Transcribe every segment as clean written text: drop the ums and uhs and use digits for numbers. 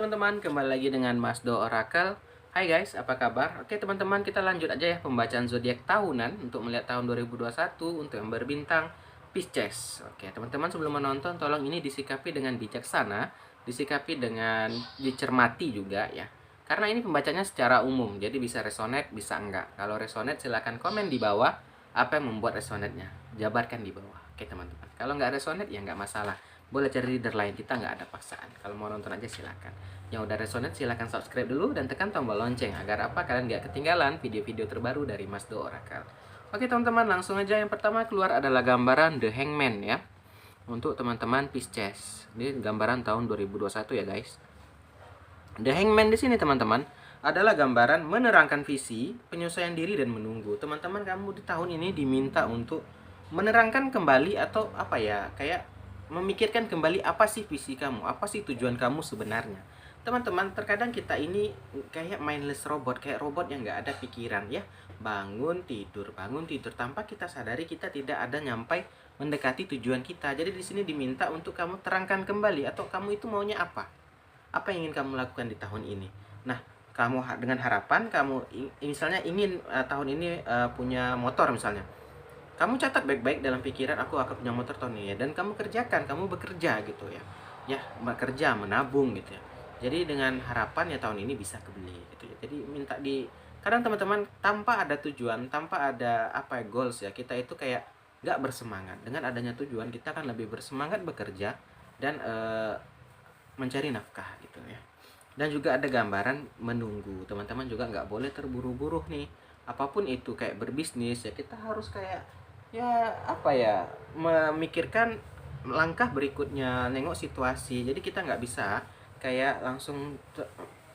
teman-teman, kembali lagi dengan Mas Do Oracle. Hai guys, apa kabar? Oke teman-teman, kita lanjut aja ya pembacaan zodiak tahunan untuk melihat tahun 2021 untuk yang berbintang Pisces. Oke teman-teman, sebelum menonton tolong ini disikapi dengan bijaksana, disikapi dengan dicermati juga ya. Karena ini pembacanya secara umum, jadi bisa resonate, bisa enggak. Kalau resonate silahkan komen di bawah apa yang membuat resonate-nya. Jabarkan di bawah. Oke teman-teman. Kalau nggak resonate ya nggak masalah, boleh cari leader lain, kita nggak ada paksaan. Kalau mau nonton aja silakan. Yang udah resonate silakan subscribe dulu dan tekan tombol lonceng agar apa kalian nggak ketinggalan video-video terbaru dari Mas Do Oracle. Oke teman-teman, langsung aja. Yang pertama keluar adalah gambaran The Hangman ya, untuk teman-teman Pisces. Ini gambaran tahun 2021 ya guys. The Hangman di sini teman-teman adalah gambaran menerangkan visi, penyelesaian diri dan menunggu. Teman-teman, kamu di tahun ini diminta untuk menerangkan kembali atau apa ya, kayak memikirkan kembali apa sih visi kamu, apa sih tujuan kamu sebenarnya. Teman-teman, terkadang kita ini kayak mindless robot, kayak robot yang nggak ada pikiran ya. Bangun tidur tanpa kita sadari kita tidak ada nyampai mendekati tujuan kita. Jadi di sini diminta untuk kamu terangkan kembali atau kamu itu maunya apa. Apa yang ingin kamu lakukan di tahun ini? Nah, kamu dengan harapan kamu misalnya ingin tahun ini punya motor misalnya. Kamu catat baik-baik dalam pikiran, aku akan punya motor tahun ini ya, dan kamu kerjakan, kamu bekerja gitu ya. Ya, bekerja, menabung gitu ya. Jadi dengan harapan ya tahun ini bisa kebeli gitu ya. Jadi minta di kadang teman-teman tanpa ada tujuan, tanpa ada apa ya, goals ya, kita itu kayak nggak bersemangat. Dengan adanya tujuan kita akan lebih bersemangat bekerja dan mencari nafkah gitu ya. Dan juga ada gambaran menunggu. Teman-teman juga nggak boleh terburu-buru nih. Apapun itu, kayak berbisnis ya, kita harus kayak ya apa ya, memikirkan langkah berikutnya, nengok situasi. Jadi kita nggak bisa kayak langsung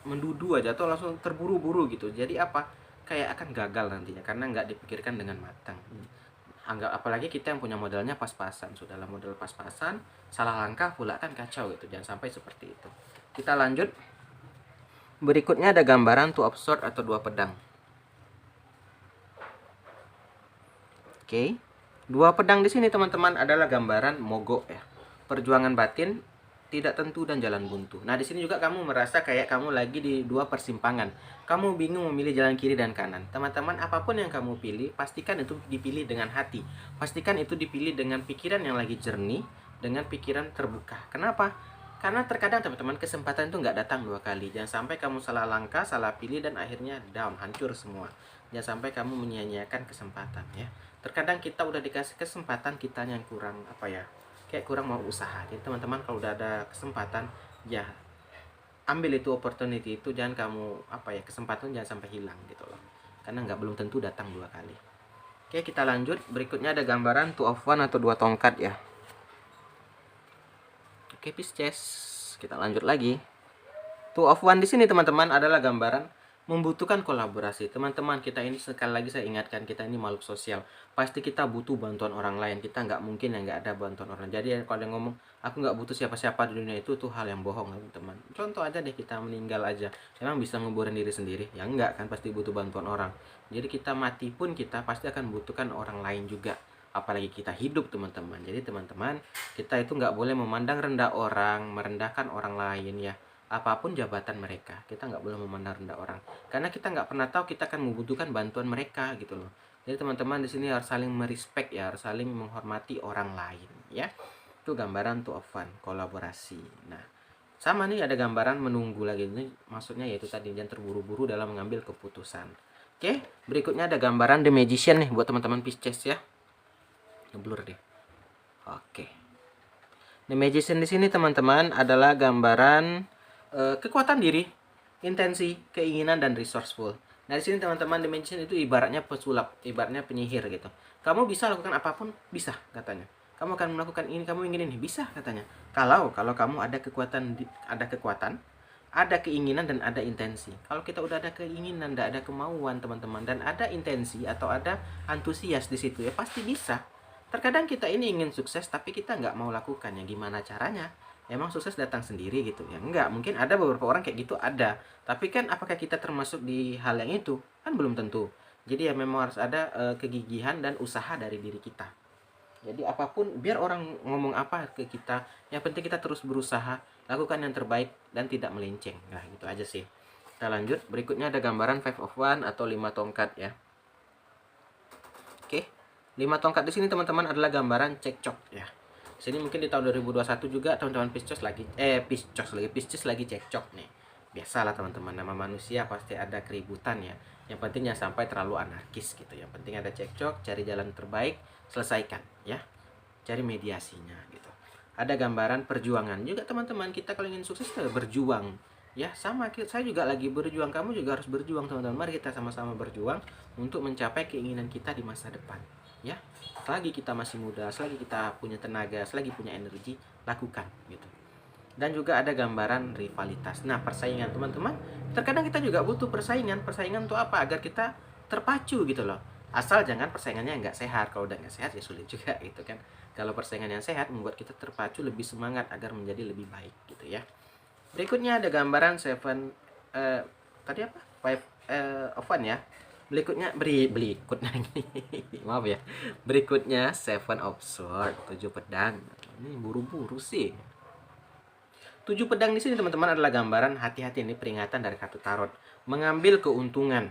mendudu aja atau langsung terburu-buru gitu. Jadi apa, kayak akan gagal nantinya karena nggak dipikirkan dengan matang. Anggap apalagi kita yang punya modalnya pas-pasan, sudahlah modal pas-pasan, salah langkah pula kan kacau gitu. Jangan sampai seperti itu. Kita lanjut. Berikutnya ada gambaran two of sword atau dua pedang. Oke. Dua pedang di sini teman-teman adalah gambaran mogok ya. Perjuangan batin, tidak tentu dan jalan buntu. Nah, di sini juga kamu merasa kayak kamu lagi di dua persimpangan. Kamu bingung memilih jalan kiri dan kanan. Teman-teman, apapun yang kamu pilih, pastikan itu dipilih dengan hati. Pastikan itu dipilih dengan pikiran yang lagi jernih, dengan pikiran terbuka. Kenapa? Karena terkadang teman-teman kesempatan itu nggak datang dua kali. Jangan sampai kamu salah langkah, salah pilih dan akhirnya down, hancur semua. Jangan sampai kamu menyia-nyiakan kesempatan ya. Terkadang kita udah dikasih kesempatan, kita yang kurang apa ya, kayak kurang mau usaha. Jadi teman-teman, kalau udah ada kesempatan ya ambil itu opportunity itu, jangan kamu apa ya, kesempatan jangan sampai hilang gitu loh, karena belum tentu datang dua kali. Oke, kita lanjut. Berikutnya ada gambaran two of one atau dua tongkat ya. Oke Pisces, kita lanjut lagi. Two of one di sini teman-teman adalah gambaran membutuhkan kolaborasi. Teman-teman, kita ini sekali lagi saya ingatkan, kita ini makhluk sosial. Pasti kita butuh bantuan orang lain. Kita nggak mungkin yang nggak ada bantuan orang. Jadi kalau ada yang ngomong aku nggak butuh siapa-siapa di dunia, itu tuh hal yang bohong teman-teman. Contoh aja deh, kita meninggal aja, emang bisa nguburin diri sendiri? Ya enggak kan, pasti butuh bantuan orang. Jadi kita mati pun kita pasti akan membutuhkan orang lain juga. Apalagi kita hidup teman-teman. Jadi teman-teman, kita itu nggak boleh memandang rendah orang, merendahkan orang lain ya. Apapun jabatan mereka, kita nggak boleh memandang rendah orang, karena kita nggak pernah tahu kita akan membutuhkan bantuan mereka gitu loh. Jadi teman-teman di sini harus saling merespek ya, harus saling menghormati orang lain ya. Itu gambaran two of one, kolaborasi. Nah, sama nih ada gambaran menunggu lagi. Ini maksudnya yaitu tadi, jangan terburu-buru dalam mengambil keputusan. Oke, berikutnya ada gambaran The Magician nih buat teman-teman Pisces ya. Ngeblur deh. Oke. The Magician di sini teman-teman adalah gambaran kekuatan diri, intensi, keinginan, dan resourceful. Nah, di sini teman-teman, The Magician itu ibaratnya pesulap, ibaratnya penyihir gitu. Kamu bisa lakukan apapun, bisa katanya. Kamu akan melakukan ini, kamu ingin ini, bisa katanya. Kalau kamu ada kekuatan, ada keinginan dan ada intensi. Kalau kita udah ada keinginan, ada kemauan teman-teman, dan ada intensi atau ada antusias di situ ya, pasti bisa. Terkadang kita ini ingin sukses tapi kita nggak mau lakukan, ya gimana caranya? Emang sukses datang sendiri gitu ya? Enggak, mungkin ada beberapa orang kayak gitu, ada. Tapi kan apakah kita termasuk di hal yang itu? Kan belum tentu. Jadi ya memang harus ada kegigihan dan usaha dari diri kita. Jadi apapun, biar orang ngomong apa ke kita, yang penting kita terus berusaha, lakukan yang terbaik dan tidak melenceng. Nah, gitu aja sih. Kita lanjut. Berikutnya ada gambaran Five of Wands atau 5 tongkat ya. Oke. 5 tongkat di sini teman-teman adalah gambaran cekcok ya. Sini mungkin di tahun 2021 juga teman-teman Pisces lagi cekcok nih. Biasalah teman-teman, nama manusia pasti ada keributan ya. Yang penting jangan sampai terlalu anarkis gitu. Yang penting ada cekcok, cari jalan terbaik, selesaikan ya. Cari mediasinya gitu. Ada gambaran perjuangan juga teman-teman. Kita kalau ingin sukses berjuang ya, sama saya juga lagi berjuang, kamu juga harus berjuang teman-teman. Mari kita sama-sama berjuang untuk mencapai keinginan kita di masa depan ya. Selagi kita masih muda, selagi kita punya tenaga, selagi punya energi, lakukan gitu. Dan juga ada gambaran rivalitas. Nah, persaingan teman-teman, terkadang kita juga butuh persaingan. Persaingan untuk apa? Agar kita terpacu gitu loh. Asal jangan persaingannya nggak sehat. Kalau udah nggak sehat ya sulit juga gitu kan. Kalau persaingan yang sehat membuat kita terpacu, lebih semangat agar menjadi lebih baik gitu ya. Berikutnya ada gambaran tadi apa? Five of One ya. Berikutnya maaf ya. Berikutnya Seven of Swords, 7 pedang. Ini buru-buru sih. 7 pedang di sini teman-teman adalah gambaran hati-hati, ini peringatan dari kartu tarot. Mengambil keuntungan,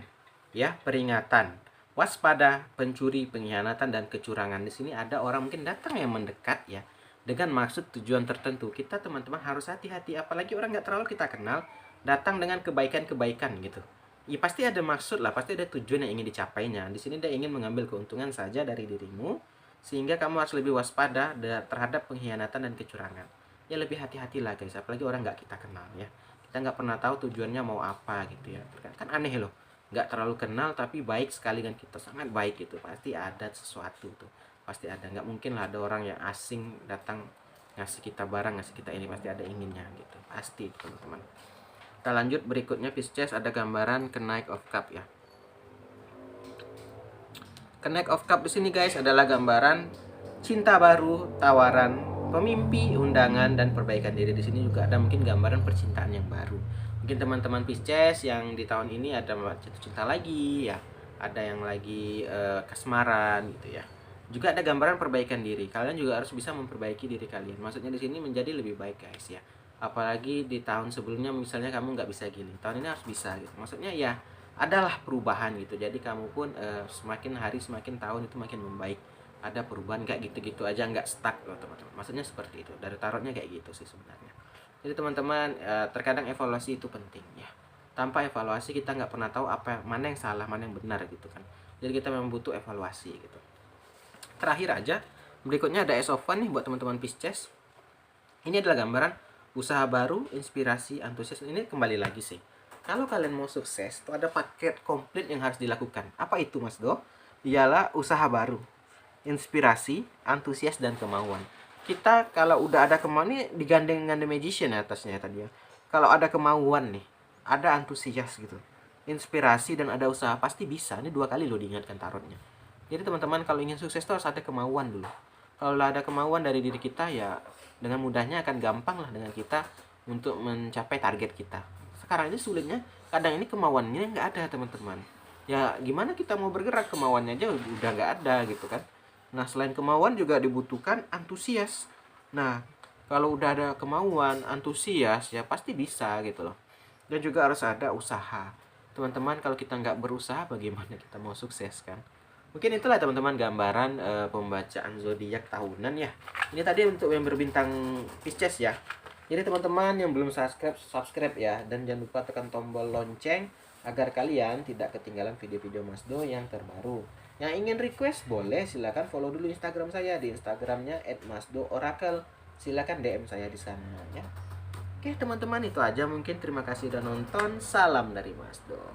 ya, peringatan. Waspada, pencuri, pengkhianatan dan kecurangan. Di sini ada orang mungkin datang yang mendekat ya, dengan maksud tujuan tertentu. Kita teman-teman harus hati-hati, apalagi orang nggak terlalu kita kenal, datang dengan kebaikan-kebaikan gitu. Ya pasti ada maksud lah, pasti ada tujuan yang ingin dicapainya. Di sini dia ingin mengambil keuntungan saja dari dirimu, sehingga kamu harus lebih waspada terhadap pengkhianatan dan kecurangan. Ya lebih hati-hati lah guys, apalagi orang nggak kita kenal ya. Kita nggak pernah tahu tujuannya mau apa gitu ya. Kan aneh loh, nggak terlalu kenal tapi baik sekali dan kita sangat baik gitu. Pasti ada sesuatu tuh, pasti ada. Nggak mungkin lah ada orang yang asing datang ngasih kita barang, ngasih kita ini, pasti ada inginnya gitu, pasti teman-teman. Kita lanjut. Berikutnya Pisces ada gambaran Knight of Cup ya. Knight of Cup di sini guys adalah gambaran cinta baru, tawaran, pemimpi, undangan, dan perbaikan diri. Di sini juga ada mungkin gambaran percintaan yang baru. Mungkin teman-teman Pisces yang di tahun ini ada jatuh cinta lagi ya, ada yang lagi kasmaran gitu ya. Juga ada gambaran perbaikan diri. Kalian juga harus bisa memperbaiki diri kalian. Maksudnya di sini menjadi lebih baik guys ya. Apalagi di tahun sebelumnya misalnya kamu nggak bisa gini, tahun ini harus bisa gitu. Maksudnya ya adalah perubahan gitu. Jadi kamu pun semakin hari semakin tahun itu makin membaik. Ada perubahan, nggak gitu-gitu aja, nggak stuck loh teman-teman. Maksudnya seperti itu, dari tarotnya kayak gitu sih sebenarnya. Jadi teman-teman, terkadang evaluasi itu penting ya. Tanpa evaluasi kita nggak pernah tahu mana yang salah, mana yang benar gitu kan. Jadi kita memang butuh evaluasi gitu. Terakhir aja, berikutnya ada Ace of Wands nih buat teman-teman Pisces. Ini adalah gambaran usaha baru, inspirasi, antusias. Ini kembali lagi sih, kalau kalian mau sukses tuh ada paket komplit yang harus dilakukan. Apa itu Mas Do? Ialah usaha baru, inspirasi, antusias, dan kemauan. Kita kalau udah ada kemauan ini digandeng dengan The Magician ya atasnya tadi ya. Kalau ada kemauan nih, ada antusias gitu, inspirasi, dan ada usaha, pasti bisa. Ini 2 kali loh diingatkan tarotnya. Jadi teman-teman kalau ingin sukses tuh harus ada kemauan dulu. Kalau ada kemauan dari diri kita ya dengan mudahnya akan gampang lah dengan kita untuk mencapai target kita. Sekarang ini sulitnya kadang ini kemauannya nggak ada teman-teman. Ya gimana kita mau bergerak, kemauannya aja udah nggak ada gitu kan. Nah, selain kemauan juga dibutuhkan antusias. Nah, kalau udah ada kemauan, antusias, ya pasti bisa gitu loh. Dan juga harus ada usaha. Teman-teman, kalau kita nggak berusaha, bagaimana kita mau sukses kan? Mungkin itulah teman-teman gambaran pembacaan zodiak tahunan ya. Ini tadi untuk yang berbintang Pisces ya. Jadi teman-teman yang belum subscribe ya. Dan jangan lupa tekan tombol lonceng agar kalian tidak ketinggalan video-video Mas Do yang terbaru. Yang ingin request boleh silakan follow dulu Instagram saya, di Instagramnya @masdooracle. Silakan DM saya di sana ya. Oke teman-teman, itu aja mungkin. Terima kasih udah nonton. Salam dari Mas Do.